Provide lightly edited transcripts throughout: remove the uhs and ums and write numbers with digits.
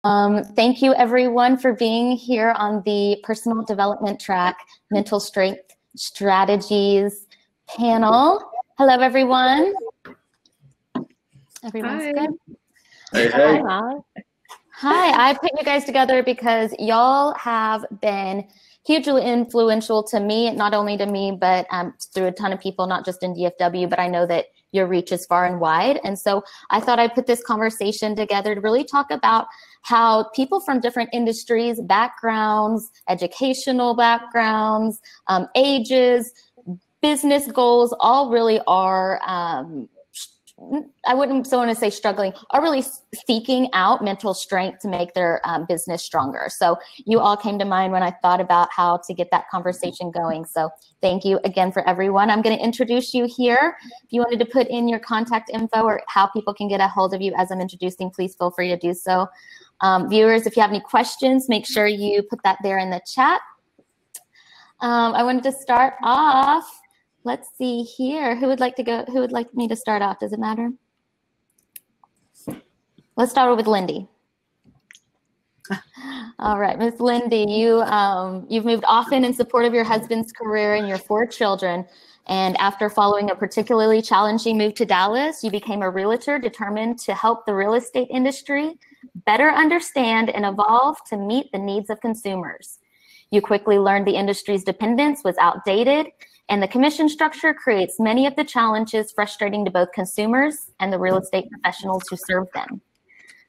Thank you everyone for being here on the personal development track, mental strength strategies panel. Hello everyone. Everyone's Hi. good? Hey. Hi, I put you guys together because y'all have been hugely influential to me, not only to me, but through a ton of people, not just in DFW, but I know that your reach is far and wide. And so I thought I'd put this conversation together to really talk about how people from different industries, backgrounds, educational backgrounds, ages, business goals, all really are, I wouldn't so want to say struggling, are really seeking out mental strength to make their business stronger. So you all came to mind when I thought about how to get that conversation going. So thank you again for everyone. I'm going to introduce you here. If you wanted to put in your contact info or how people can get a hold of you as I'm introducing, please feel free to do so. Viewers, if you have any questions, make sure you put that there in the chat. I wanted to start off. Let's see here. Who would like to go? Who would like me to start off? Does it matter? Let's start with Lindy. All right, Miss Lindy, you've moved often in support of your husband's career and your 4 children. And after following a particularly challenging move to Dallas, you became a realtor determined to help the real estate industry better understand and evolve to meet the needs of consumers. You quickly learned the industry's dependence was outdated, and the commission structure creates many of the challenges frustrating to both consumers and the real estate professionals who serve them.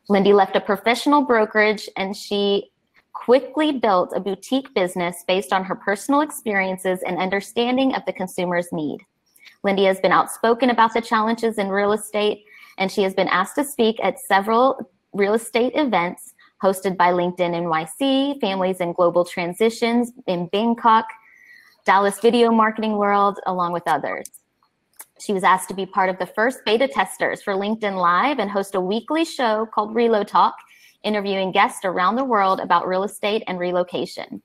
Lindy left a professional brokerage and she quickly built a boutique business based on her personal experiences and understanding of the consumer's need. Lindy has been outspoken about the challenges in real estate, and she has been asked to speak at several real estate events hosted by LinkedIn NYC, Families in Global Transitions in Bangkok, Dallas Video Marketing World, along with others. She was asked to be part of the first beta testers for LinkedIn Live and host a weekly show called Relo Talk, interviewing guests around the world about real estate and relocation.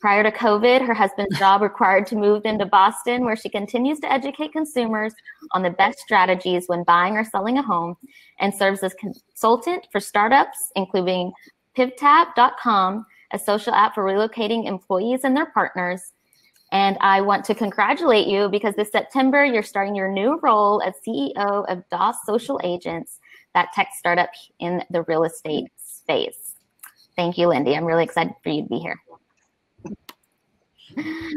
Prior to COVID, her husband's job required to move them to Boston, where she continues to educate consumers on the best strategies when buying or selling a home, and serves as consultant for startups, including PivTab.com, a social app for relocating employees and their partners. And I want to congratulate you because this September, you're starting your new role as CEO of DOS Social Agents, that tech startup in the real estate space. Thank you, Lindy. I'm really excited for you to be here.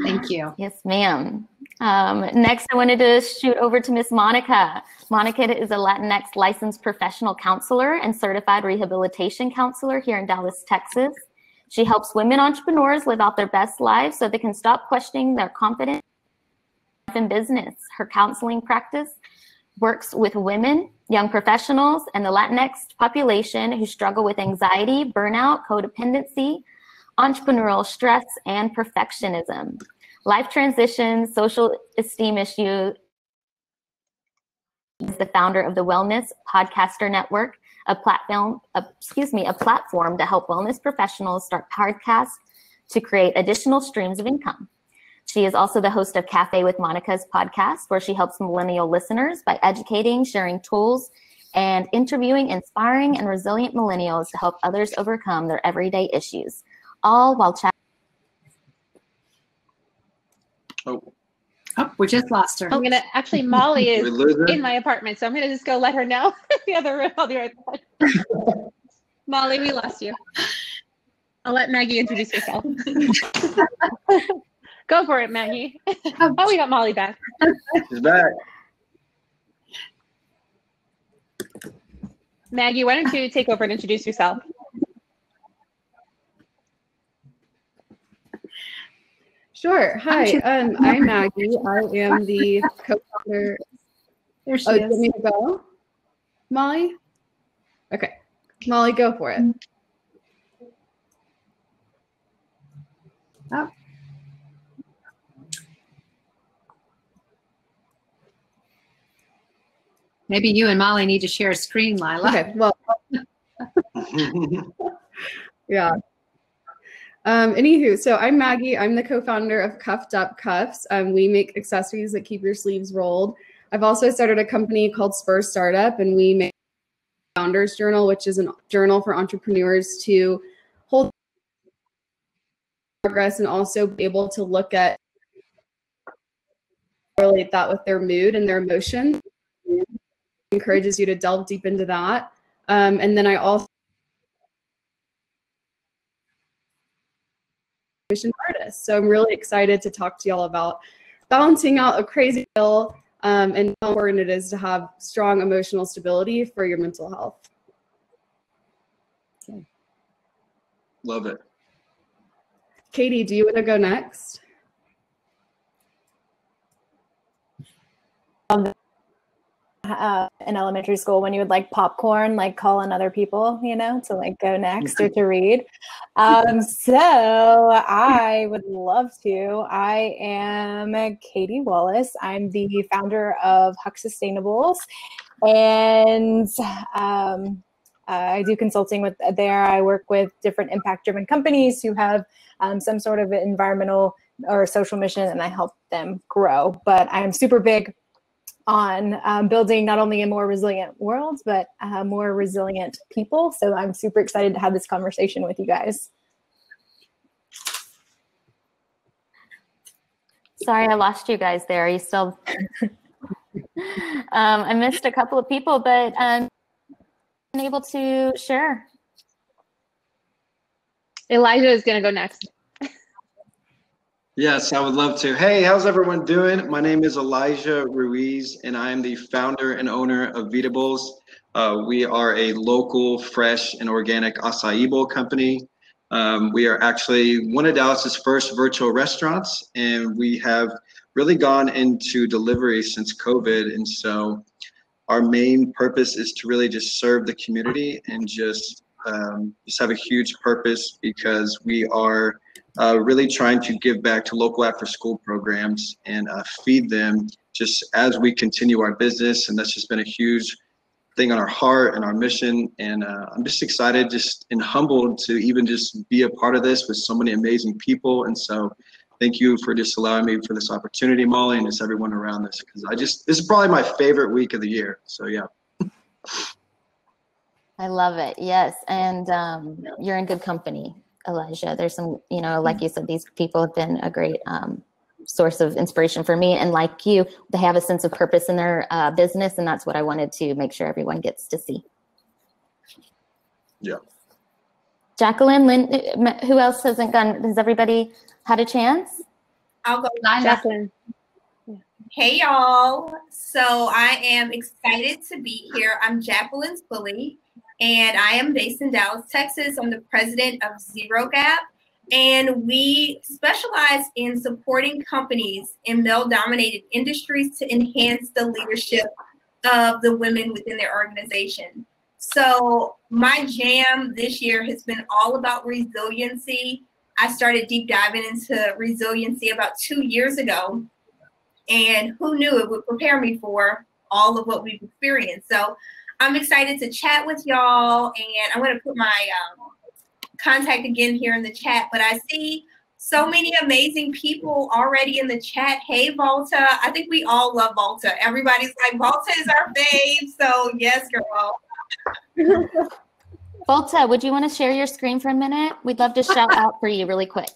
Thank you. Yes, ma'am. Next, I wanted to shoot over to Miss Monica. Monica is a Latinx licensed professional counselor and certified rehabilitation counselor here in Dallas, Texas. She helps women entrepreneurs live out their best lives so they can stop questioning their confidence in business. Her counseling practice works with women, young professionals, and the Latinx population who struggle with anxiety, burnout, codependency, entrepreneurial stress, and perfectionism, life transitions, social esteem issues. Is the founder of the Wellness Podcaster Network, a platform to help wellness professionals start podcasts to create additional streams of income. She is also the host of Cafe with Monica's podcast, where she helps millennial listeners by educating, sharing tools, and interviewing inspiring and resilient millennials to help others overcome their everyday issues, all while chatting. Oh, we just lost her. I'm gonna actually, Molly is in my apartment, so I'm gonna just go let her know. The other room, I'll be right back. Molly, we lost you. I'll let Maggie introduce herself. Go for it, Maggie. Oh, we got Molly back. She's back. Maggie, why don't you take over and introduce yourself? Sure. Hi, I'm Maggie. I am the co-founder. There she Oh, is. do you want me to go? Molly? Okay. Molly, go for it. Oh. Maybe you and Molly need to share a screen, Lila. Okay, well, yeah. Anywho, so I'm Maggie. I'm the co-founder of Cuffed Up Cuffs. We make accessories that keep your sleeves rolled. I've also started a company called Spur Startup, and we make Founders Journal, which is a journal for entrepreneurs to hold progress and also be able to look at, relate that with their mood and their emotions. Encourages you to delve deep into that. And then I also artist. So I'm really excited to talk to y'all about balancing out a crazy bill and how important it is to have strong emotional stability for your mental health. Okay. Love it. Katie, do you want to go next? In elementary school, when you would like popcorn, like call on other people, you know, to like go next or to read. So I would love to. I am Katie Wallace. I'm the founder of Huck Sustainables, and I do consulting with there. I work with different impact-driven companies who have some sort of environmental or social mission, and I help them grow. But I'm super big on building not only a more resilient world, but more resilient people. So I'm super excited to have this conversation with you guys. Sorry, I lost you guys there. Are you still? I missed a couple of people, but able to share. Elijah is going to go next. Yes, I would love to. Hey, how's everyone doing? My name is Elijah Ruiz, and I am the founder and owner of Veetables. We are a local, fresh, and organic acai bowl company. We are actually one of Dallas's first virtual restaurants, and we have really gone into delivery since COVID. And so our main purpose is to really just serve the community and just have a huge purpose, because we are really trying to give back to local after-school programs and feed them just as we continue our business. And that's just been a huge thing on our heart and our mission. And I'm just excited, just and humbled to even just be a part of this with so many amazing people. And so thank you for just allowing me for this opportunity, Molly, and just everyone around this, because this is probably my favorite week of the year. So yeah. I love it. Yes. And you're in good company, Elijah. There's some, you know, like you said, these people have been a great source of inspiration for me. And like you, they have a sense of purpose in their business. And that's what I wanted to make sure everyone gets to see. Yeah. Jacqueline, Lynn, who else hasn't gone? Has everybody had a chance? I'll go. Jacqueline. Hey, y'all. So I am excited to be here. I'm Jacqueline Spulley, and I am based in Dallas, Texas. I'm the president of Zero Gap, and we specialize in supporting companies in male-dominated industries to enhance the leadership of the women within their organization. So my jam this year has been all about resiliency. I started deep diving into resiliency about 2 years ago, and who knew it would prepare me for all of what we've experienced. So I'm excited to chat with y'all, and I'm going to put my contact again here in the chat, but I see so many amazing people already in the chat. Hey, Volta. I think we all love Volta. Everybody's like, Volta is our fave. So yes, girl. Volta, would you want to share your screen for a minute? We'd love to shout out for you really quick.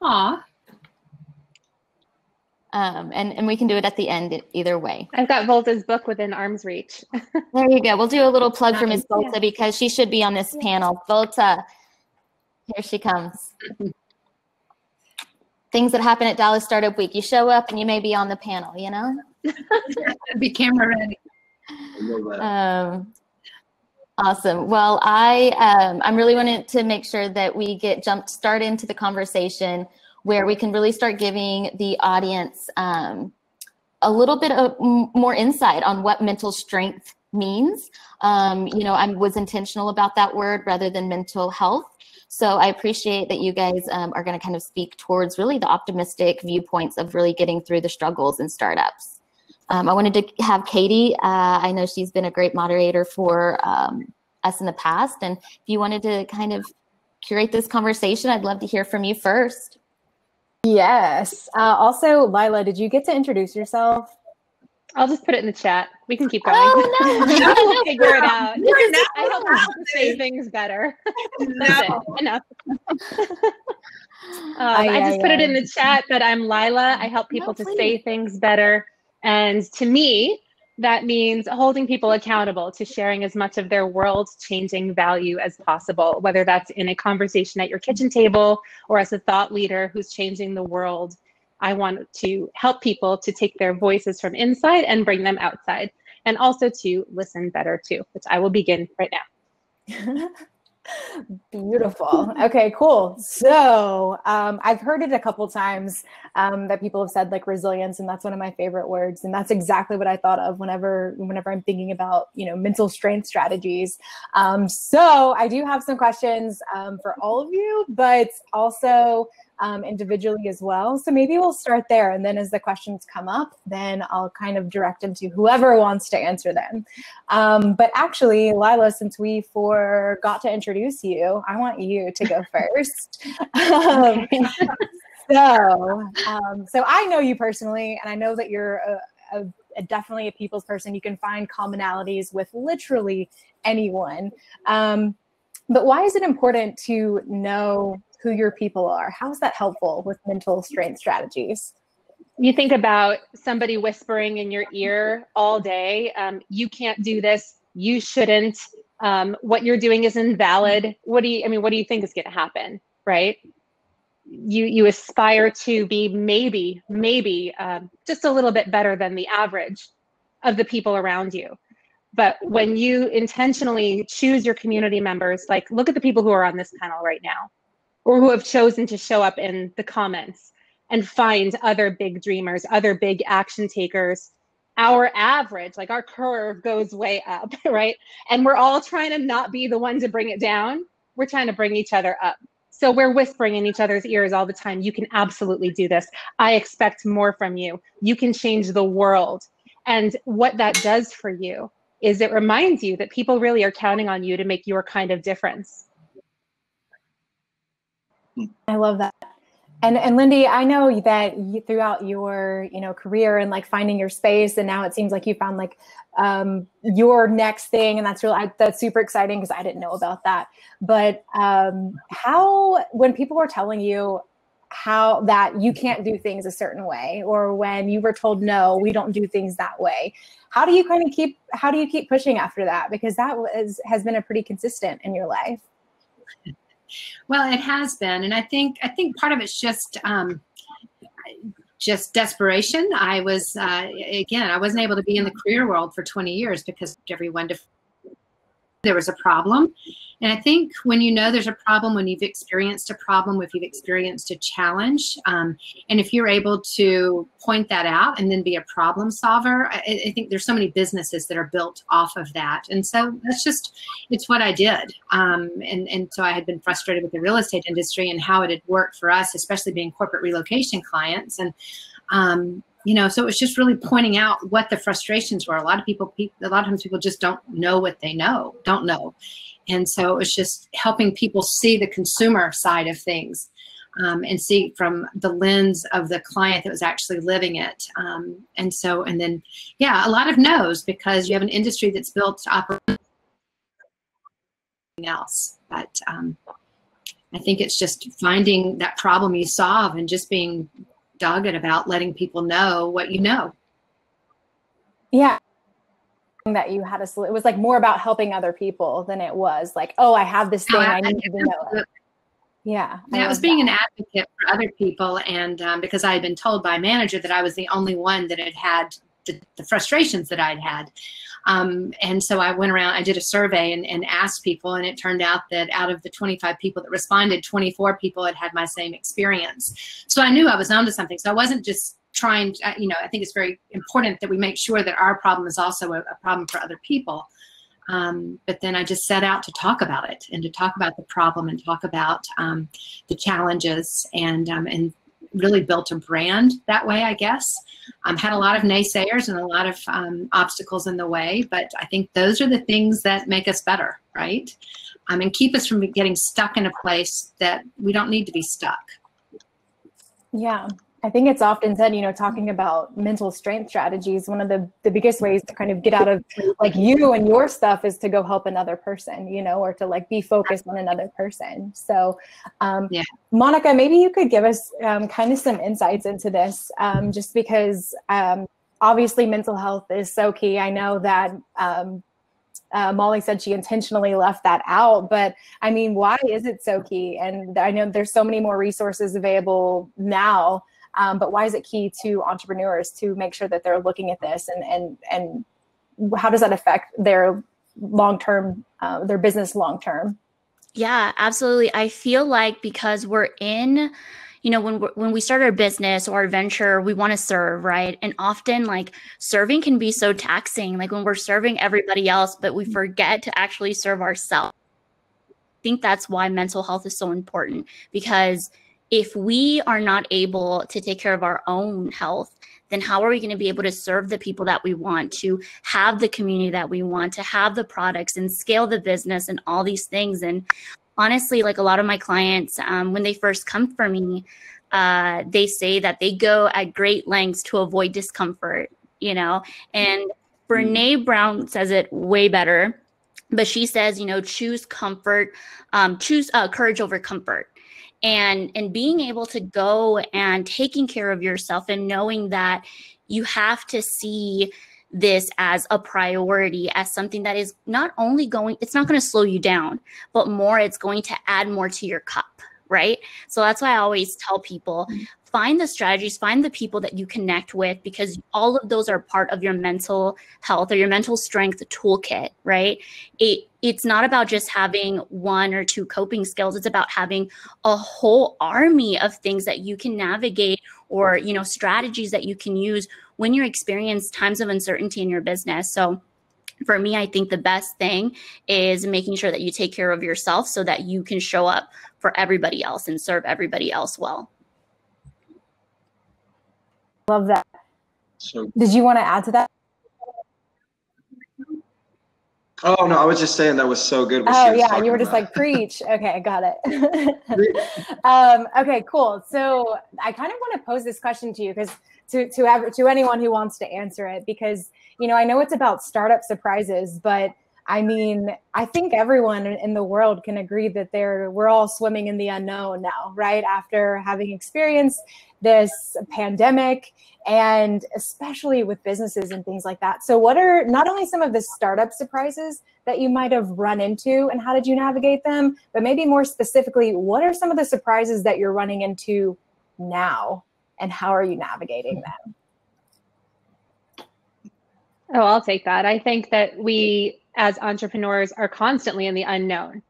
Aw. And we can do it at the end either way. I've got Volta's book within arm's reach. There you go. We'll do a little plug for Miss Volta because she should be on this panel. Volta, here she comes. Things that happen at Dallas Startup Week. You show up and you may be on the panel, you know? Be camera ready. I love that. Awesome. Well, I'm really wanting to make sure that we get jumped start into the conversation where we can really start giving the audience a little bit of more insight on what mental strength means. You know, I was intentional about that word rather than mental health. So I appreciate that you guys are going to kind of speak towards really the optimistic viewpoints of really getting through the struggles in startups. I wanted to have Katie. I know she's been a great moderator for us in the past. And if you wanted to kind of curate this conversation, I'd love to hear from you first. Yes. Also, Lila, did you get to introduce yourself? I'll just put it in the chat. We can keep going. Oh, no. We'll figure it out. I help people to say things better. That's it. Enough. I just put it in the chat that I'm Lila. I help people to say things better. And to me, that means holding people accountable to sharing as much of their world-changing value as possible, whether that's in a conversation at your kitchen table or as a thought leader who's changing the world. I want to help people to take their voices from inside and bring them outside, and also to listen better too, which I will begin right now. Beautiful. Okay, cool. So I've heard it a couple times that people have said like resilience, and that's one of my favorite words. And that's exactly what I thought of whenever I'm thinking about, mental strength strategies. So I do have some questions for all of you, but also individually as well. So maybe we'll start there. And then as the questions come up, then I'll kind of direct them to whoever wants to answer them. But actually, Lila, since we forgot to introduce you, I want you to go first. So I know you personally, and I know that you're definitely a people's person. You can find commonalities with literally anyone. But why is it important to know who your people are? How is that helpful with mental strength strategies? You think about somebody whispering in your ear all day, you can't do this, you shouldn't, what you're doing is invalid. What do you think is going to happen, right? You aspire to be maybe just a little bit better than the average of the people around you. But when you intentionally choose your community members, like look at the people who are on this panel right now, or who have chosen to show up in the comments, and find other big dreamers, other big action takers. Our average, like our curve goes way up, right? And we're all trying to not be the one to bring it down. We're trying to bring each other up. So we're whispering in each other's ears all the time. You can absolutely do this. I expect more from you. You can change the world. And what that does for you is it reminds you that people really are counting on you to make your kind of difference. I love that. And Lindy, I know that throughout your career and like finding your space, and now it seems like you found like your next thing, and that's super exciting because I didn't know about that. But when people were telling you how that you can't do things a certain way, or when you were told no, we don't do things that way, how do you keep pushing after that? Because that has been a pretty consistent in your life. Well, it has been, and I think part of it's just desperation. I was I wasn't able to be in the career world for 20 years because there was a problem. And I think when you know there's a problem, when you've experienced a problem, if you've experienced a challenge, and if you're able to point that out and then be a problem solver, I think there's so many businesses that are built off of that. And so it's what I did. And so I had been frustrated with the real estate industry and how it had worked for us, especially being corporate relocation clients. And, so it was just really pointing out what the frustrations were. A lot of times people just don't know what they don't know. And so it was just helping people see the consumer side of things, and see from the lens of the client that was actually living it. And then a lot of no's, because you have an industry that's built to operate something else. But I think it's just finding that problem you solve and just being dogged about letting people know what you know. Yeah. That you had it was like more about helping other people than it was like, oh, I have this thing, I need to know it. Yeah. That was being an advocate for other people. And because I had been told by a manager that I was the only one that had the frustrations that I'd had. And so I went around, I did a survey and asked people, and it turned out that out of the 25 people that responded, 24 people had my same experience. So I knew I was onto something. So I wasn't just trying, I think it's very important that we make sure that our problem is also a problem for other people. But then I just set out to talk about it, and to talk about the problem, and talk about the challenges, and really built a brand that way, I guess. Had a lot of naysayers and a lot of obstacles in the way, but I think those are the things that make us better, right? And keep us from getting stuck in a place that we don't need to be stuck. Yeah. I think it's often said, talking about mental strength strategies, one of the biggest ways to kind of get out of like you and your stuff is to go help another person, or to like be focused on another person. So Monica, maybe you could give us kind of some insights into this, just because obviously mental health is so key. I know that Molly said she intentionally left that out, but I mean, why is it so key? And I know there's so many more resources available now, but why is it key to entrepreneurs to make sure that they're looking at this, and how does that affect their long-term, their business long-term? Yeah, absolutely. I feel like because we're in, when we start our business or our venture, we want to serve, right? And often like serving can be so taxing, like when we're serving everybody else, but we forget to actually serve ourselves. I think that's why mental health is so important, because if we are not able to take care of our own health, then how are we going to be able to serve the people that we want, to have the community that we want, to have the products and scale the business and all these things? And honestly, like a lot of my clients, when they first come for me, they say that they go at great lengths to avoid discomfort, and Brene Brown says it way better, but she says, choose comfort, choose courage over comfort. And being able to go and taking care of yourself and knowing that you have to see this as a priority, as something that is not only it's not going to slow you down, but more, it's going to add more to your cup, right? So that's why I always tell people, find the strategies, find the people that you connect with, because all of those are part of your mental health or your mental strength toolkit, right? It's not about just having one or two coping skills. It's about having a whole army of things that you can navigate, or, strategies that you can use when you experience times of uncertainty in your business. So for me, I think the best thing is making sure that you take care of yourself so that you can show up for everybody else and serve everybody else well. Love that. So, did you want to add to that? Oh, no, I was just saying that was so good. Oh, yeah, you were just like, preach. Okay, got it. Okay, cool. So I kind of want to pose this question to you, because to anyone who wants to answer it, because, I know it's about startup surprises, but I mean, I think everyone in the world can agree that we're all swimming in the unknown now, right? After having experienced this pandemic, and especially with businesses and things like that. So what are not only some of the startup surprises that you might have run into, and how did you navigate them, but maybe more specifically, what are some of the surprises that you're running into now, and how are you navigating them? Oh, I'll take that. I think that we as entrepreneurs are constantly in the unknown.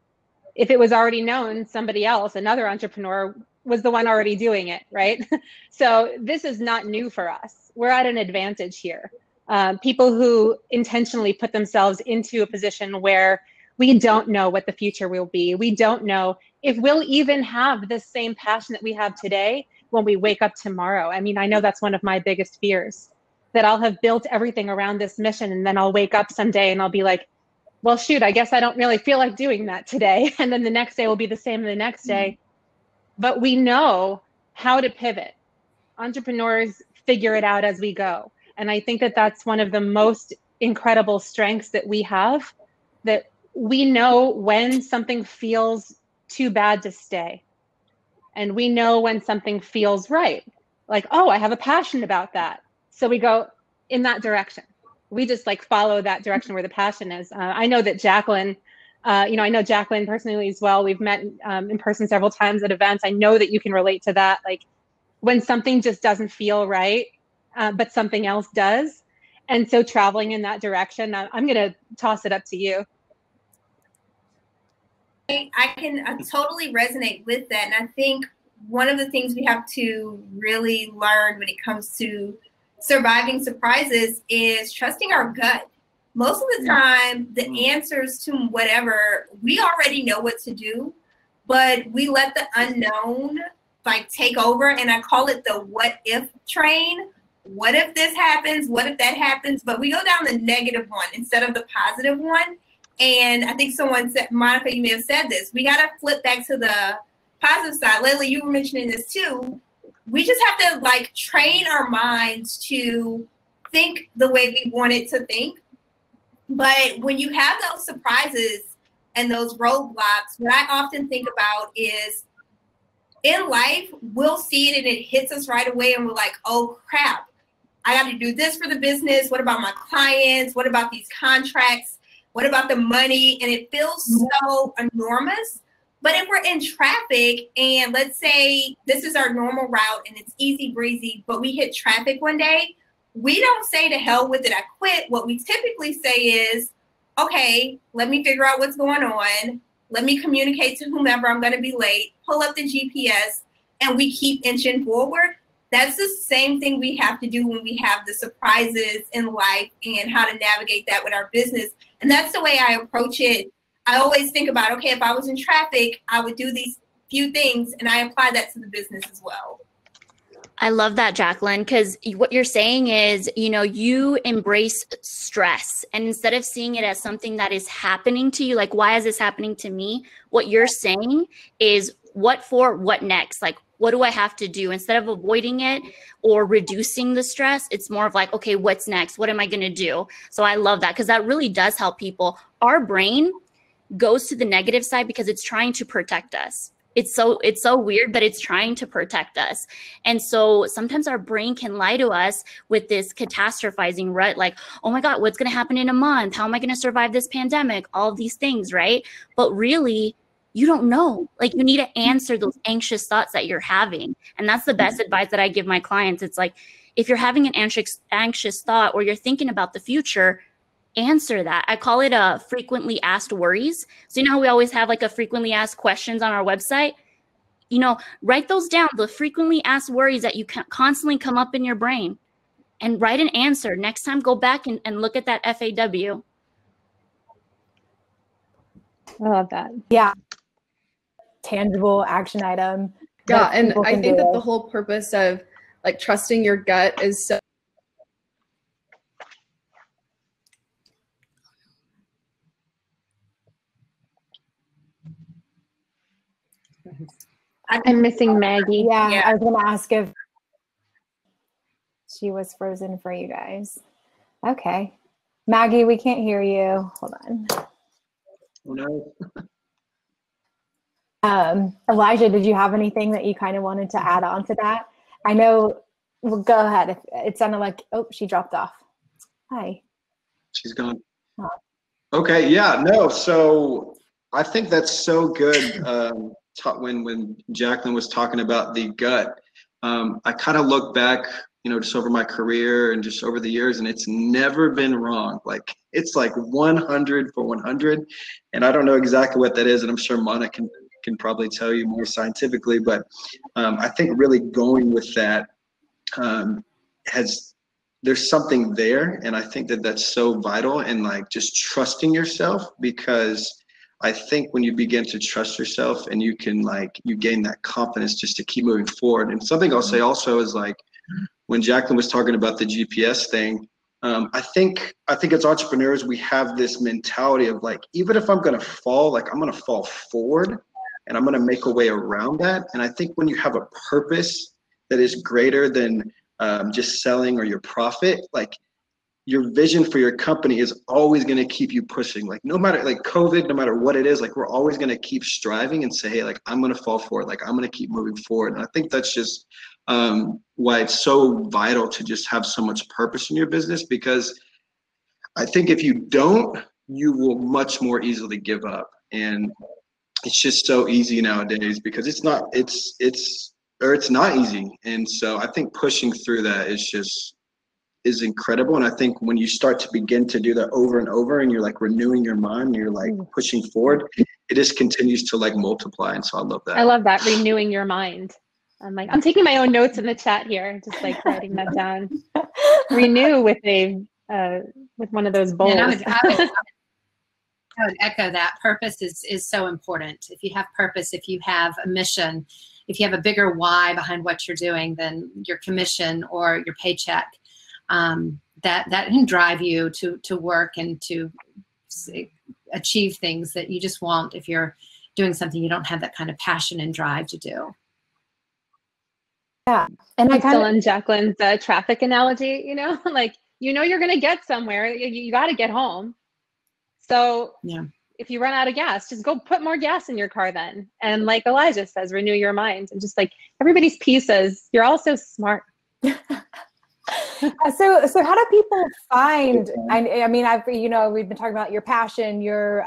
If it was already known, somebody else, another entrepreneur, was the one already doing it, right? So this is not new for us. We're at an advantage here. People who intentionally put themselves into a position where we don't know what the future will be. We don't know if we'll even have the same passion that we have today when we wake up tomorrow. I mean, I know that's one of my biggest fears, that I'll have built everything around this mission, and then I'll wake up someday and I'll be like, well, shoot, I guess I don't really feel like doing that today. And then the next day will be the same the next day. But we know how to pivot. Entrepreneurs figure it out as we go. And I think that that's one of the most incredible strengths that we have, that we know when something feels too bad to stay. And we know when something feels right. Like, oh, I have a passion about that. So we go in that direction. We just like follow that direction where the passion is. I know that Jacqueline, I know Jacqueline personally as well. We've met in person several times at events. I know that you can relate to that. Like when something just doesn't feel right, but something else does. And so traveling in that direction, I'm going to toss it up to you. I can totally resonate with that. And I think one of the things we have to really learn when it comes to surviving surprises is trusting our gut. Most of the time, the answers to whatever, we already know what to do, but we let the unknown like take over. And I call it the what if train. What if this happens? What if that happens? But we go down the negative one instead of the positive one. And I think someone said, Monica, you may have said this, we got to flip back to the positive side. Lately, you were mentioning this too. we just have to like train our minds to think the way we want it to think. But when you have those surprises and those roadblocks, what I often think about is in life, we'll see it and it hits us right away and we're like, oh crap, I got to do this for the business. What about my clients? What about these contracts? What about the money? And it feels so enormous. But if we're in traffic and let's say this is our normal route and it's easy breezy, but we hit traffic one day, we don't say to hell with it, I quit. What we typically say is, okay, let me figure out what's going on. Let me communicate to whomever I'm going to be late, pull up the GPS, and we keep inching forward. That's the same thing we have to do when we have the surprises in life and how to navigate that with our business. And that's the way I approach it. I always think about, okay, if I was in traffic, I would do these few things, and I apply that to the business as well. I love that, Jacqueline, because what you're saying is, you know, you embrace stress, and instead of seeing it as something that is happening to you, like, why is this happening to me? What you're saying is what for, what next? Like, what do I have to do? Instead of avoiding it or reducing the stress, it's more of like, okay, what's next? What am I going to do? So I love that, because that really does help people. Our brain goes to the negative side because it's trying to protect us. It's so weird, but it's trying to protect us. And so sometimes our brain can lie to us with this catastrophizing, right? Like, oh my God, what's going to happen in a month? How am I going to survive this pandemic? All of these things, right? But really, you don't know. Like, you need to answer those anxious thoughts that you're having. And that's the best advice that I give my clients. It's like, if you're having an anxious thought or you're thinking about the future, answer that. I call it a frequently asked worries. So you know how we always have like a frequently asked questions on our website? You know, write those down, the frequently asked worries that you constantly come up in your brain, and write an answer. Next time, go back and look at that FAW. I love that. Yeah. Tangible action item. Yeah, and I think that the whole purpose of like trusting your gut is so I'm missing Maggie. Yeah, I was going to ask if she was frozen for you guys. Okay. Maggie, we can't hear you. Hold on. Oh, no. Elijah, did you have anything that you kind of wanted to add on to that? I know, well, go ahead. It sounded like, oh, she dropped off. Hi. She's gone. Oh. Okay, yeah, no, so I think that's so good. When Jacqueline was talking about the gut, I kind of look back, you know, just over my career and just over the years, and it's never been wrong. Like, it's like 100 for 100, and I don't know exactly what that is, and I'm sure Mona can probably tell you more scientifically, but I think really going with that there's something there, and I think that that's so vital, and like just trusting yourself, because I think when you begin to trust yourself and you can you gain that confidence just to keep moving forward. And something I'll say also is like, when Jacqueline was talking about the GPS thing, I think as entrepreneurs, we have this mentality of like, even if I'm going to fall, like I'm going to fall forward and I'm going to make a way around that. And I think when you have a purpose that is greater than just selling or your profit, like your vision for your company is always going to keep you pushing. Like, no matter like COVID, no matter what it is, like we're always going to keep striving and say, hey, like I'm going to fall forward. Like I'm going to keep moving forward. And I think that's just why it's so vital to just have so much purpose in your business, because I think if you don't, you will much more easily give up. And it's just so easy nowadays because it's not easy. And so I think pushing through that is incredible. And I think when you start to begin to do that over and over, and you're like renewing your mind, and you're like pushing forward, it just continues to like multiply. And so I love that. I love that, renewing your mind. I'm taking my own notes in the chat here, just like writing that down. Renew with one of those bowls. And I would echo that. Purpose is so important. If you have purpose, if you have a mission, if you have a bigger why behind what you're doing than your commission or your paycheck, that can drive you to work and to achieve things that you just won't if you're doing something you don't have that kind of passion and drive to do. Yeah. And I I'm kind still of, on Jacqueline's traffic analogy, you know, like, you know, you're going to get somewhere. You got to get home. So Yeah. if you run out of gas, just go put more gas in your car then. And like Elijah says, renew your mind. And just like everybody's pieces, you're all so smart. so how do people find, I mean, you know, we've been talking about your passion, your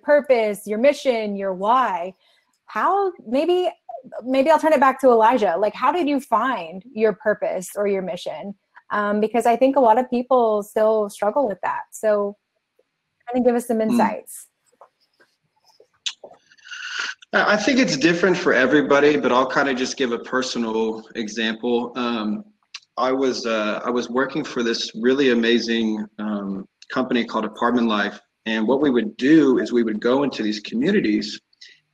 purpose, your mission, your why. How, maybe I'll turn it back to Elijah. Like, how did you find your purpose or your mission? Because I think a lot of people still struggle with that. So kind of give us some insights. I think it's different for everybody, but I'll kind of just give a personal example. I was working for this really amazing company called Apartment Life, and what we would do is we would go into these communities,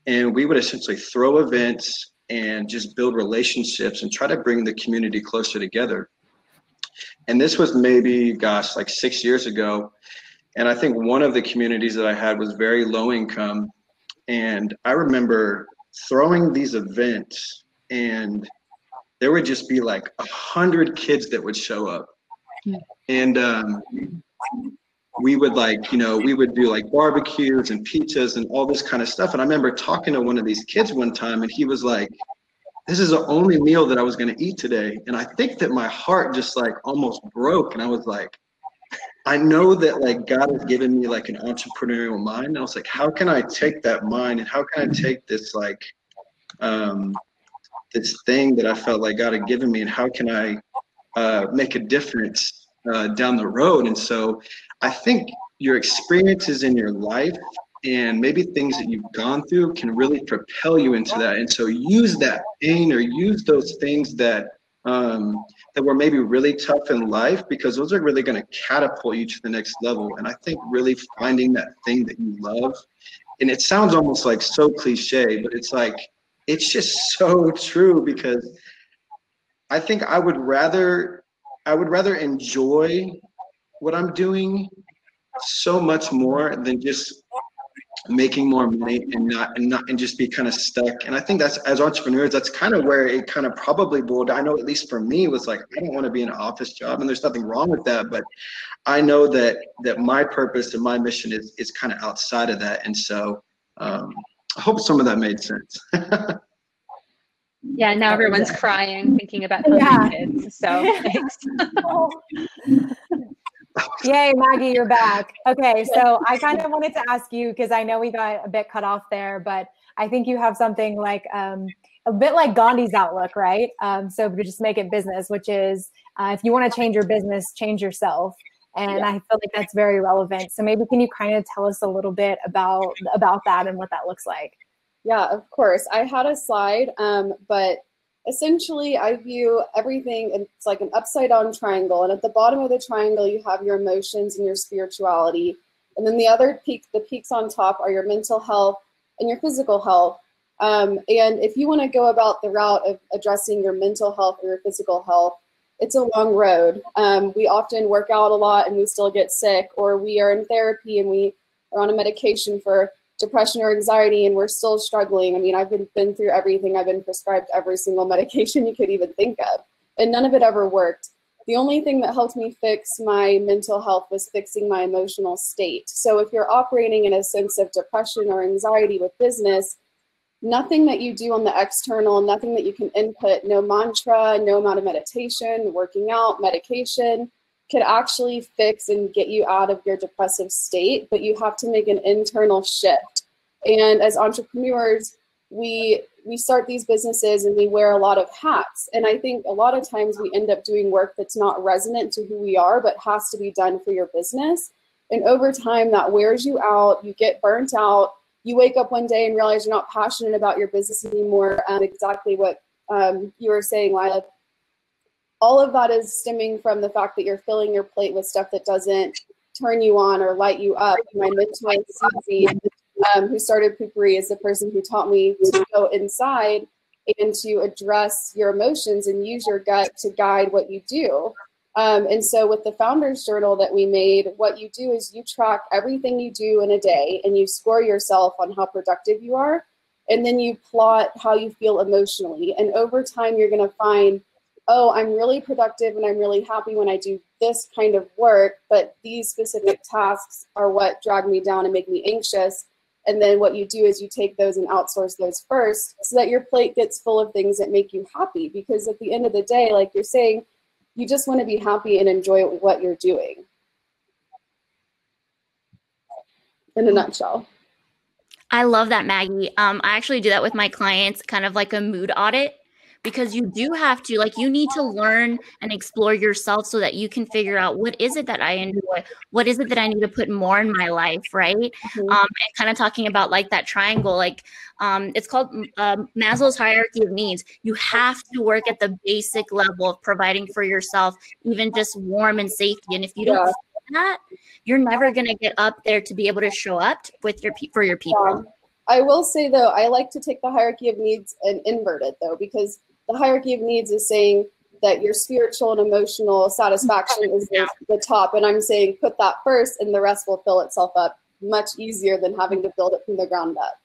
and we would essentially throw events and just build relationships and try to bring the community closer together. And this was maybe, gosh, like 6 years ago. And I think one of the communities that I had was very low income. And I remember throwing these events, and there would just be like 100 kids that would show up. And we would, like, you know, we would do like barbecues and pizzas and all this kind of stuff. And I remember talking to one of these kids one time, and he was like, this is the only meal that I was going to eat today. And I think that my heart just like almost broke. And I was like, I know that like God has given me like an entrepreneurial mind. And I was like, how can I take that mind, and how can I take this like this thing that I felt like God had given me, and how can I make a difference down the road? And so I think your experiences in your life and maybe things that you've gone through can really propel you into that. And so use that pain, or use those things that that were maybe really tough in life, because those are really going to catapult you to the next level. And I think really finding that thing that you love, and it sounds almost like so cliche, but it's like, it's just so true, because I think I would rather enjoy what I'm doing so much more than just making more money and just be kind of stuck. And I think that's, as entrepreneurs, that's kind of where it kind of probably boiled. I know, at least for me, was like, I don't want to be in an office job, and there's nothing wrong with that, but I know that my purpose and my mission is kind of outside of that. And so I hope some of that made sense. Yeah, now everyone's crying thinking about kids. So thanks. Yay, Maggie, you're back. Okay, so I kind of wanted to ask you, because I know we got a bit cut off there, but I think you have something like a bit like Gandhi's outlook, right? So to just make it business, which is if you want to change your business, change yourself. And I feel like that's very relevant. So maybe can you kind of tell us a little bit about that and what that looks like? Yeah, of course. I had a slide, but essentially I view everything, it's like an upside down triangle. And at the bottom of the triangle, you have your emotions and your spirituality. And then the other the peaks on top are your mental health and your physical health. And if you want to go about the route of addressing your mental health or your physical health, it's a long road. We often work out a lot and we still get sick, or we are in therapy and we are on a medication for depression or anxiety and we're still struggling. I mean, I've been through everything. I've been prescribed every single medication you could even think of, and none of it ever worked. The only thing that helped me fix my mental health was fixing my emotional state. So if you're operating in a sense of depression or anxiety with business, nothing that you do on the external, nothing that you can input, no mantra, no amount of meditation, working out, medication, could actually fix and get you out of your depressive state, but you have to make an internal shift. And as entrepreneurs, we start these businesses and we wear a lot of hats. And I think a lot of times we end up doing work that's not resonant to who we are, but has to be done for your business. And over time, that wears you out. You get burnt out. You wake up one day and realize you're not passionate about your business anymore. Exactly what you were saying, Lila. All of that is stemming from the fact that you're filling your plate with stuff that doesn't turn you on or light you up. My mentor, Susie, who started Poopery, is the person who taught me to go inside and to address your emotions and use your gut to guide what you do. And so with the Founders Journal that we made, what you do is you track everything you do in a day and you score yourself on how productive you are. and then you plot how you feel emotionally. And over time, you're going to find, oh, I'm really productive and I'm really happy when I do this kind of work, but these specific tasks are what drag me down and make me anxious. And then what you do is you take those and outsource those first so that your plate gets full of things that make you happy. Because at the end of the day, like you're saying, you just want to be happy and enjoy what you're doing. In a nutshell. I love that, Maggie. I actually do that with my clients, kind of like a mood audit, because you do have to, like, you need to learn and explore yourself so that you can figure out what is it that I enjoy, what is it that I need to put more in my life, right? Mm-hmm. And kind of talking about like that triangle, like it's called Maslow's hierarchy of needs. You have to work at the basic level of providing for yourself, even just warmth and safety. And if you don't that, you're never going to get up there to be able to show up with your for your people. I will say though, I like to take the hierarchy of needs and invert it though, because the hierarchy of needs is saying that your spiritual and emotional satisfaction is the top, and I'm saying put that first and the rest will fill itself up much easier than having to build it from the ground up.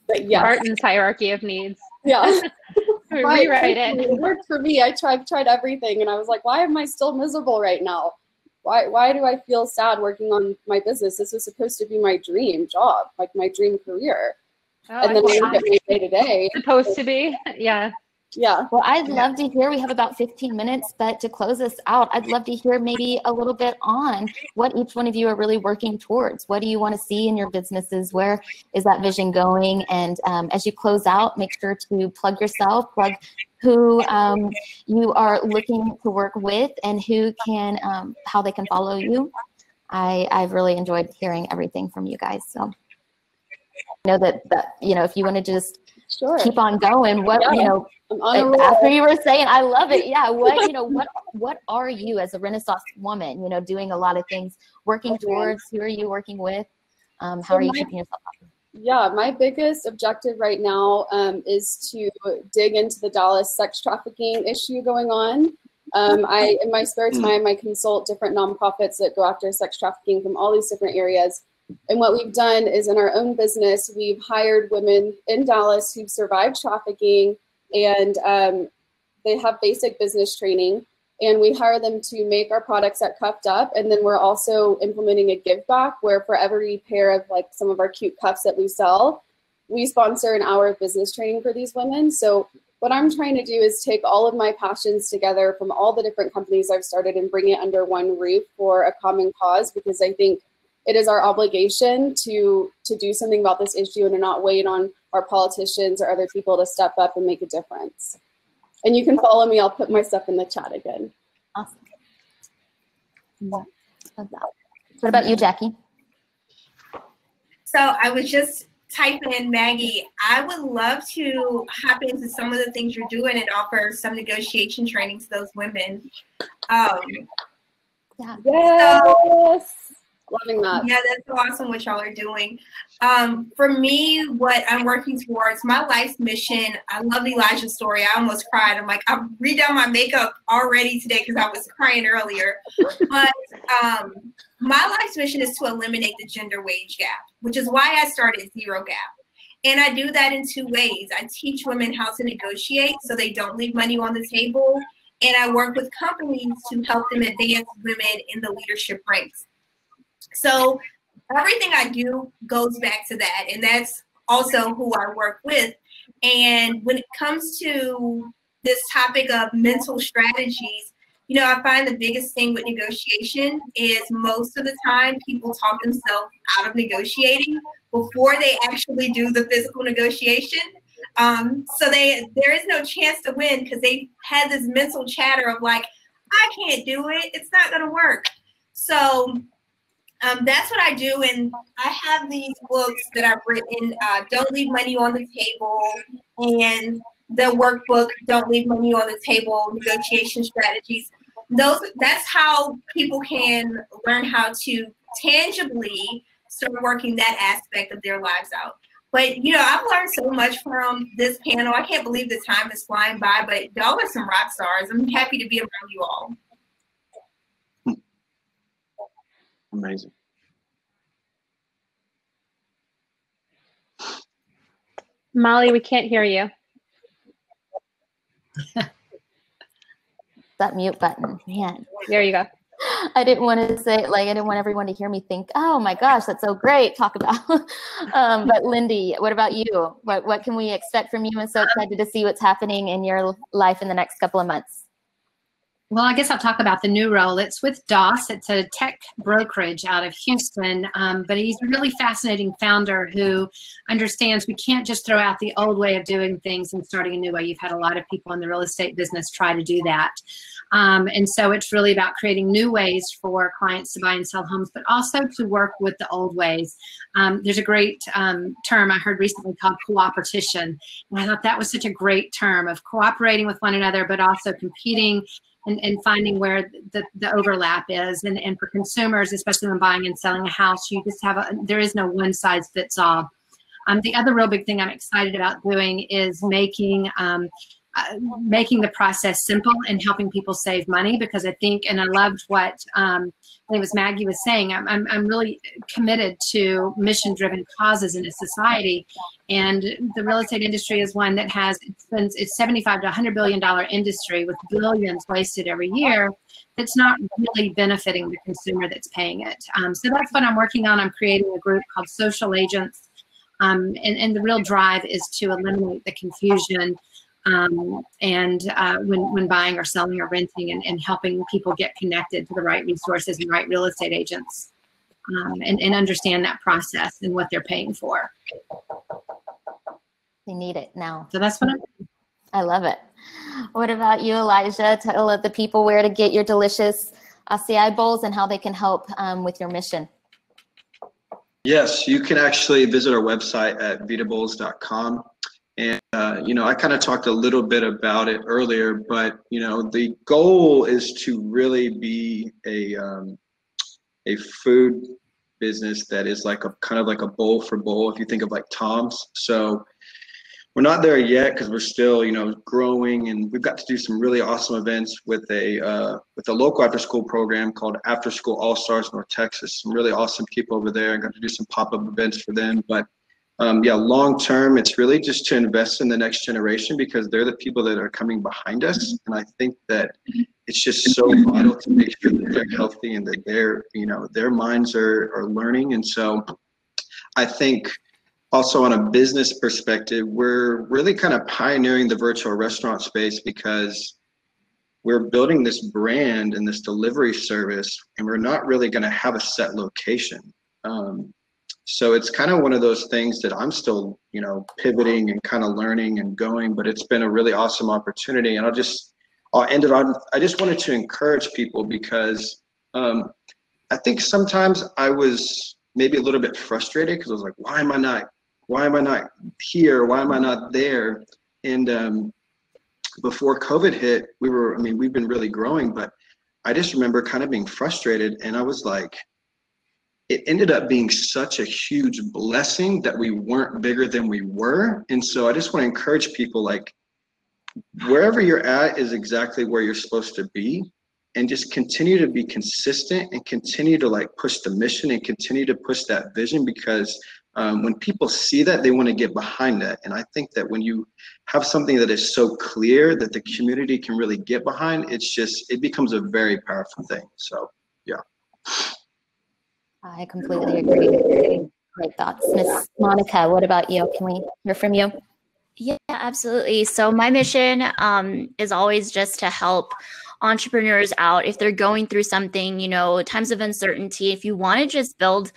But yes. Barton's hierarchy of needs. Yeah. Rewrite it. It worked for me. I tried everything and I was like, why am I still miserable right now? Why do I feel sad working on my business? This was supposed to be my dream job, like my dream career. Oh, and then I look at my day to day. Supposed to be, yeah. Yeah. Well, I'd love to hear, we have about 15 minutes, but to close us out, I'd love to hear maybe a little bit on what each one of you are really working towards. What do you want to see in your businesses? Where is that vision going? And as you close out, make sure to plug yourself, plug who you are looking to work with and who can, how they can follow you. I've really enjoyed hearing everything from you guys. So I know that you know, if you want to just keep on going, what, you know, after you were saying, I love it. Yeah. What, you know, what are you as a Renaissance woman, you know, doing a lot of things, working towards, who are you working with? How are you keeping yourself up? Yeah, my biggest objective right now is to dig into the Dallas sex trafficking issue going on. In my spare time, I consult different nonprofits that go after sex trafficking from all these different areas. And what we've done is in our own business, we've hired women in Dallas who've survived trafficking, and they have basic business training. And we hire them to make our products at Cuffed Up. And then we're also implementing a give back where for every pair of like some of our cute cuffs that we sell, we sponsor an hour of business training for these women. So what I'm trying to do is take all of my passions together from all the different companies I've started and bring it under one roof for a common cause, because I think it is our obligation to do something about this issue and to not wait on our politicians or other people to step up and make a difference. And you can follow me. I'll put my stuff in the chat again. Awesome. What about you, Jackie? So I was just typing in, Maggie, I would love to hop into some of the things you're doing and offer some negotiation training to those women. Yeah. Yes. Loving that. Yeah, that's so awesome what y'all are doing. For me, what I'm working towards, my life's mission, I love Elijah's story. I almost cried. I'm like, I've redone my makeup already today because I was crying earlier. But my life's mission is to eliminate the gender wage gap, which is why I started Zero Gap. And I do that in two ways. I teach women how to negotiate so they don't leave money on the table. And I work with companies to help them advance women in the leadership ranks. So everything I do goes back to that, and that's also who I work with. And when it comes to this topic of mental strategies, you know, I find the biggest thing with negotiation is most of the time people talk themselves out of negotiating before they actually do the physical negotiation. So there is no chance to win because they had this mental chatter of like, I can't do it. It's not going to work. So that's what I do, and I have these books that I've written, Don't Leave Money on the Table, and the workbook, Don't Leave Money on the Table, Negotiation Strategies. That's how people can learn how to tangibly start working that aspect of their lives out. But, you know, I've learned so much from this panel. I can't believe the time is flying by, but y'all are some rock stars. I'm happy to be around you all. Amazing. Molly, we can't hear you. That mute button, man. There you go. I didn't want to say, like, I didn't want everyone to hear me think, oh my gosh, that's so great, talk about. But Lindy, what about you? What can we expect from you? I'm so excited to see what's happening in your life in the next couple of months. Well, I guess I'll talk about the new role. It's with Doss. It's a tech brokerage out of Houston, but he's a really fascinating founder who understands we can't just throw out the old way of doing things and starting a new way. You've had a lot of people in the real estate business try to do that. And so it's really about creating new ways for clients to buy and sell homes, but also to work with the old ways. There's a great term I heard recently called cooperation. And I thought that was such a great term of cooperating with one another, but also competing and finding where the overlap is. And for consumers, especially when buying and selling a house, you just have there is no one size fits all. The other real big thing I'm excited about doing is making the process simple and helping people save money, because I think, and I loved what I think it was Maggie was saying, I'm really committed to mission-driven causes in a society, and the real estate industry is one that has, it's $75 to $100 billion industry with billions wasted every year that's not really benefiting the consumer that's paying it. So that's what I'm working on. I'm creating a group called Social Agents, and the real drive is to eliminate the confusion when buying or selling or renting, and helping people get connected to the right resources and right real estate agents, and understand that process and what they're paying for. They need it now. So that's what I'm doing. I love it. What about you, Elijah? Tell the people where to get your delicious acai bowls and how they can help with your mission. Yes, you can actually visit our website at vitabowls.com. And, I kind of talked a little bit about it earlier, but, the goal is to really be a food business that is like kind of like a bowl for bowl, if you think of like Tom's. So we're not there yet because we're still, growing, and we've got to do some really awesome events with a local after school program called After School All Stars North Texas. Some really awesome people over there. I got to do some pop-up events for them, but long term, it's really just to invest in the next generation, because they're the people that are coming behind us. And I think that it's just so vital to make sure that they're healthy and that their minds are learning. And so I think also on a business perspective, we're really kind of pioneering the virtual restaurant space, because we're building this brand and this delivery service, and we're not really going to have a set location. So it's kind of one of those things that I'm still, pivoting and kind of learning and going, but it's been a really awesome opportunity. And I'll end it on, I just wanted to encourage people, because I think sometimes I was maybe a little bit frustrated, because I was like, why am I not here? Why am I not there? And before COVID hit, we've been really growing, but I just remember kind of being frustrated, and I was like, it ended up being such a huge blessing that we weren't bigger than we were. And so I just want to encourage people, like, wherever you're at is exactly where you're supposed to be, and just continue to be consistent and continue to like push the mission and continue to push that vision, because when people see that, they want to get behind that. And I think that when you have something that is so clear that the community can really get behind, it becomes a very powerful thing. So, yeah. I completely agree. Great thoughts. Miss Monica, what about you? Can we hear from you? Yeah, absolutely. So my mission is always just to help entrepreneurs out if they're going through something, times of uncertainty. If you want to just build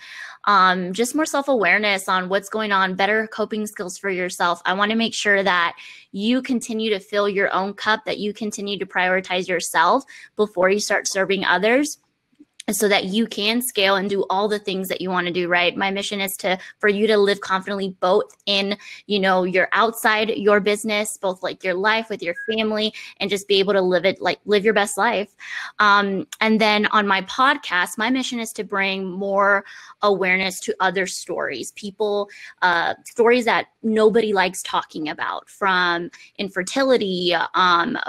just more self-awareness on what's going on, better coping skills for yourself, I want to make sure that you continue to fill your own cup, that you continue to prioritize yourself before you start serving others, so that you can scale and do all the things that you want to do, right? My mission is for you to live confidently, both in, your outside, your business, both like your life with your family, and just be able to live your best life. And then on my podcast, my mission is to bring more awareness to other stories, stories that nobody likes talking about, from infertility,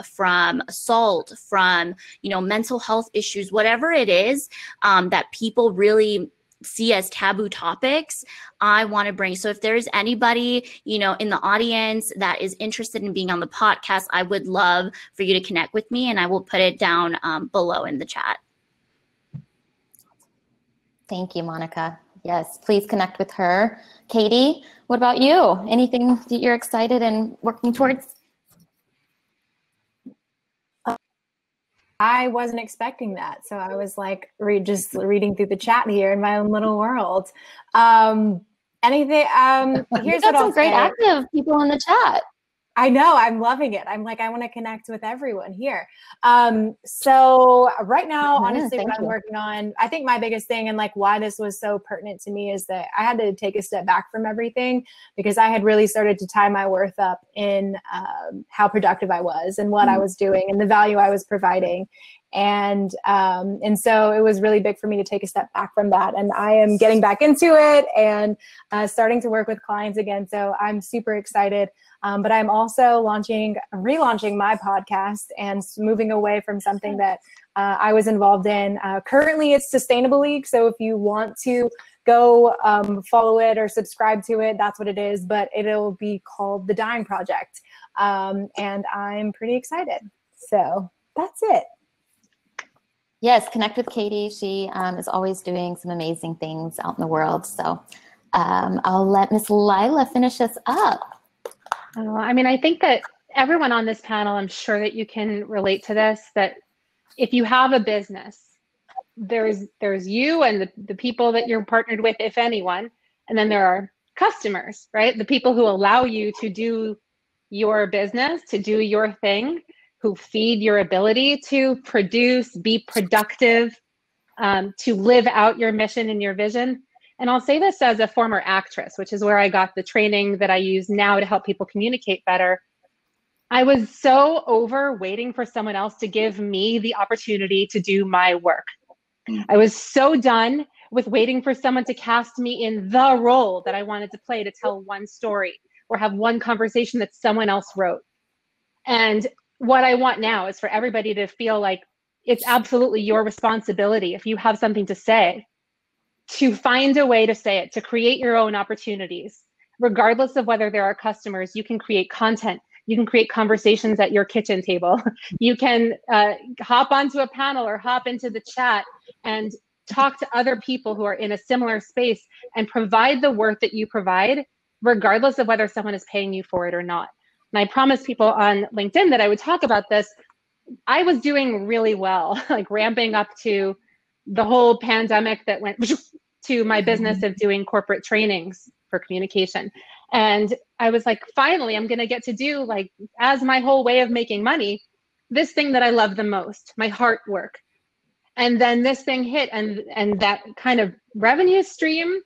from assault, from, mental health issues, whatever it is, that people really see as taboo topics, I want to bring. So if there's anybody, you know, in the audience that is interested in being on the podcast, I would love for you to connect with me, and I will put it down below in the chat. Thank you, Monica. Yes, please connect with her. Katie, what about you? Anything that you're excited and working towards? I wasn't expecting that. So I was like just reading through the chat here in my own little world. Here's what I'll some great say. active people in the chat. I know, I'm loving it. I'm like, I want to connect with everyone here. So right now, honestly, what I'm working on, I think my biggest thing and like why this was so pertinent to me is that I had to take a step back from everything because I had really started to tie my worth up in how productive I was and what I was doing and the value I was providing. And so it was really big for me to take a step back from that. And I am getting back into it and starting to work with clients again. So I'm super excited. But I'm also relaunching my podcast and moving away from something that I was involved in. Currently, it's Sustainable League. So if you want to go follow it or subscribe to it, that's what it is. But it'll be called The Dying Project. And I'm pretty excited. So that's it. Yes, connect with Katie. She is always doing some amazing things out in the world. So I'll let Miss Lila finish us up. I mean, I think that everyone on this panel, I'm sure that you can relate to this, that if you have a business, there's you and the people that you're partnered with, if anyone, and then there are customers, right? The people who allow you to do your business, to do your thing, who feed your ability to produce, be productive, to live out your mission and your vision. And I'll say this as a former actress, which is where I got the training that I use now to help people communicate better. I was so over waiting for someone else to give me the opportunity to do my work. I was so done with waiting for someone to cast me in the role that I wanted to play, to tell one story or have one conversation that someone else wrote. And what I want now is for everybody to feel like it's absolutely your responsibility, if you have something to say, to find a way to say it, to create your own opportunities. Regardless of whether there are customers, you can create content. You can create conversations at your kitchen table. You can hop onto a panel or hop into the chat and talk to other people who are in a similar space and provide the work that you provide, regardless of whether someone is paying you for it or not. And I promised people on LinkedIn that I would talk about this. I was doing really well, like ramping up to the whole pandemic that went to my business of doing corporate trainings for communication. And I was like, finally, I'm going to get to do, like, as my whole way of making money, this thing that I love the most, my heart work. And then this thing hit, and that kind of revenue stream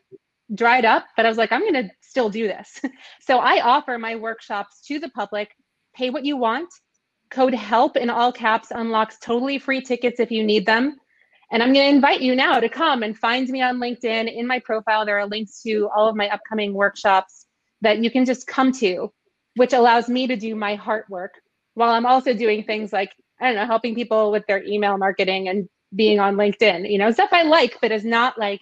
dried up, but I was like, I'm going to still do this. So I offer my workshops to the public, pay what you want. Code HELP in all caps unlocks totally free tickets if you need them. And I'm going to invite you now to come and find me on LinkedIn. In my profile, there are links to all of my upcoming workshops that you can just come to, which allows me to do my heart work while I'm also doing things like, I don't know, helping people with their email marketing and being on LinkedIn, you know, stuff I like, but is not like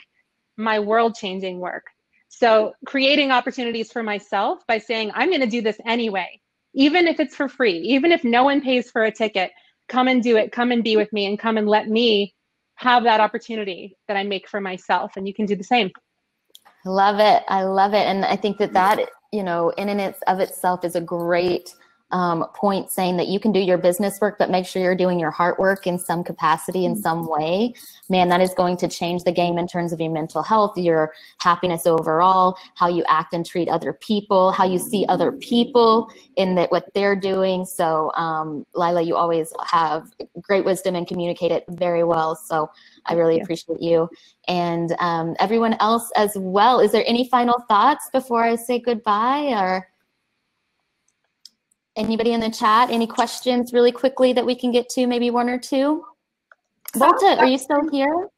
my world-changing work. So creating opportunities for myself by saying, I'm going to do this anyway, even if it's for free, even if no one pays for a ticket, come and do it, come and be with me, and come and let me have that opportunity that I make for myself. And you can do the same. I love it. I love it. And I think that, you know, in and of itself is a great point, saying that you can do your business work, but make sure you're doing your heart work in some capacity, in some way. Man, that is going to change the game in terms of your mental health, your happiness overall, how you act and treat other people, how you see other people in what they're doing. So Lila, you always have great wisdom and communicate it very well. So I really appreciate you. And everyone else as well. Is there any final thoughts before I say goodbye? Or anybody in the chat, any questions really quickly that we can get to, maybe one or two? Walter, are you still here?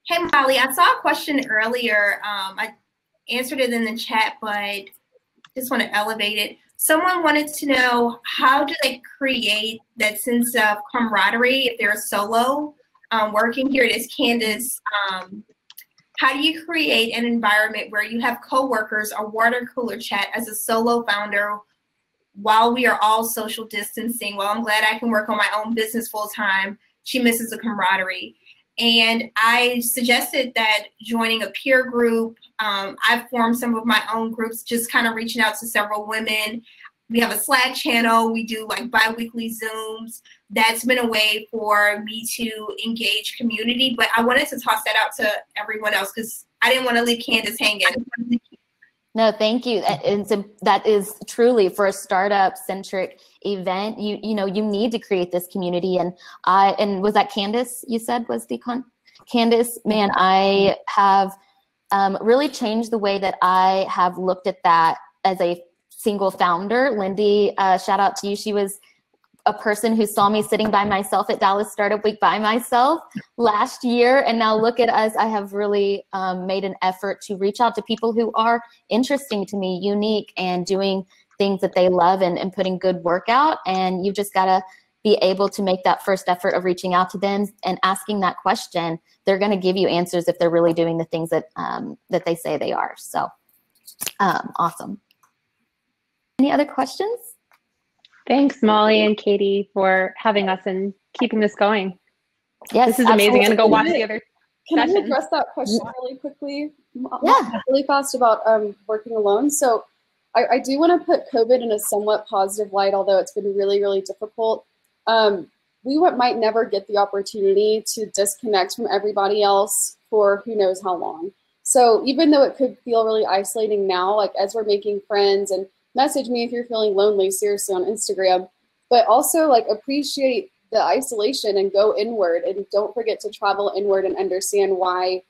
Hey, Molly, I saw a question earlier. I answered it in the chat, but just want to elevate it. Someone wanted to know, how do they create that sense of camaraderie if they're solo working? Here it is, Candace. how do you create an environment where you have coworkers or water cooler chat as a solo founder while we are all social distancing? Well, I'm glad I can work on my own business full time. She misses the camaraderie. And I suggested that joining a peer group. I've formed some of my own groups, just kind of reaching out to several women. We have a Slack channel. We do like bi-weekly Zooms. That's been a way for me to engage community. But I wanted to toss that out to everyone else because I didn't want to leave Candace hanging. No, thank you. That is truly, for a startup-centric event, you know, you need to create this community. And was that Candace you said was the Candace? Man, I have really changed the way that I have looked at that as a single founder. Lindy, shout out to you. She was a person who saw me sitting by myself at Dallas Startup Week by myself last year. And now look at us. I have really made an effort to reach out to people who are interesting to me, unique, and doing things that they love and putting good work out. And you've just got to be able to make that first effort of reaching out to them and asking that question. They're going to give you answers if they're really doing the things that that they say they are. So awesome. Any other questions? Thanks, Molly and Katie, for having us and keeping this going. Yes, this is amazing. I'm going to go watch the other Can sessions. I address that question really quickly? Yeah. Really fast about working alone. So I do want to put COVID in a somewhat positive light, although it's been really, really difficult. We might never get the opportunity to disconnect from everybody else for who knows how long. So even though it could feel really isolating now, like as we're making friends, and message me if you're feeling lonely, seriously, on Instagram, but also like appreciate the isolation and go inward, and don't forget to travel inward and understand why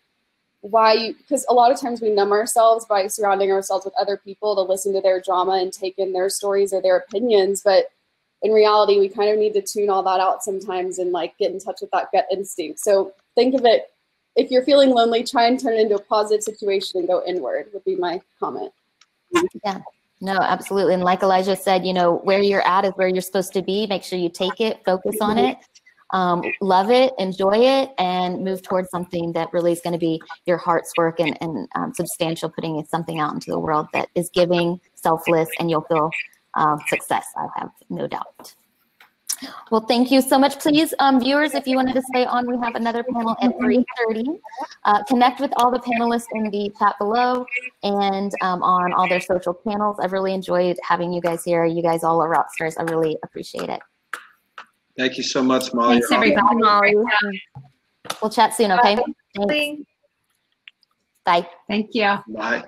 you, because a lot of times we numb ourselves by surrounding ourselves with other people to listen to their drama and take in their stories or their opinions. But in reality, we kind of need to tune all that out sometimes and like get in touch with that gut instinct. So think of it, if you're feeling lonely, try and turn it into a positive situation and go inward would be my comment. Yeah. No, absolutely. And like Elijah said, you know, where you're at is where you're supposed to be. Make sure you take it, focus on it, love it, enjoy it, and move towards something that really is going to be your heart's work and substantial, putting something out into the world that is giving, selfless, and you'll feel success, I have no doubt. Well, thank you so much. Please, viewers, if you wanted to stay on, we have another panel at 3:30. Connect with all the panelists in the chat below and on all their social channels. I've really enjoyed having you guys here. You guys all are rock stars. I really appreciate it. Thank you so much, Molly. Thanks, everybody. Molly. We'll chat soon, okay? Bye. Bye. Thank you. Bye.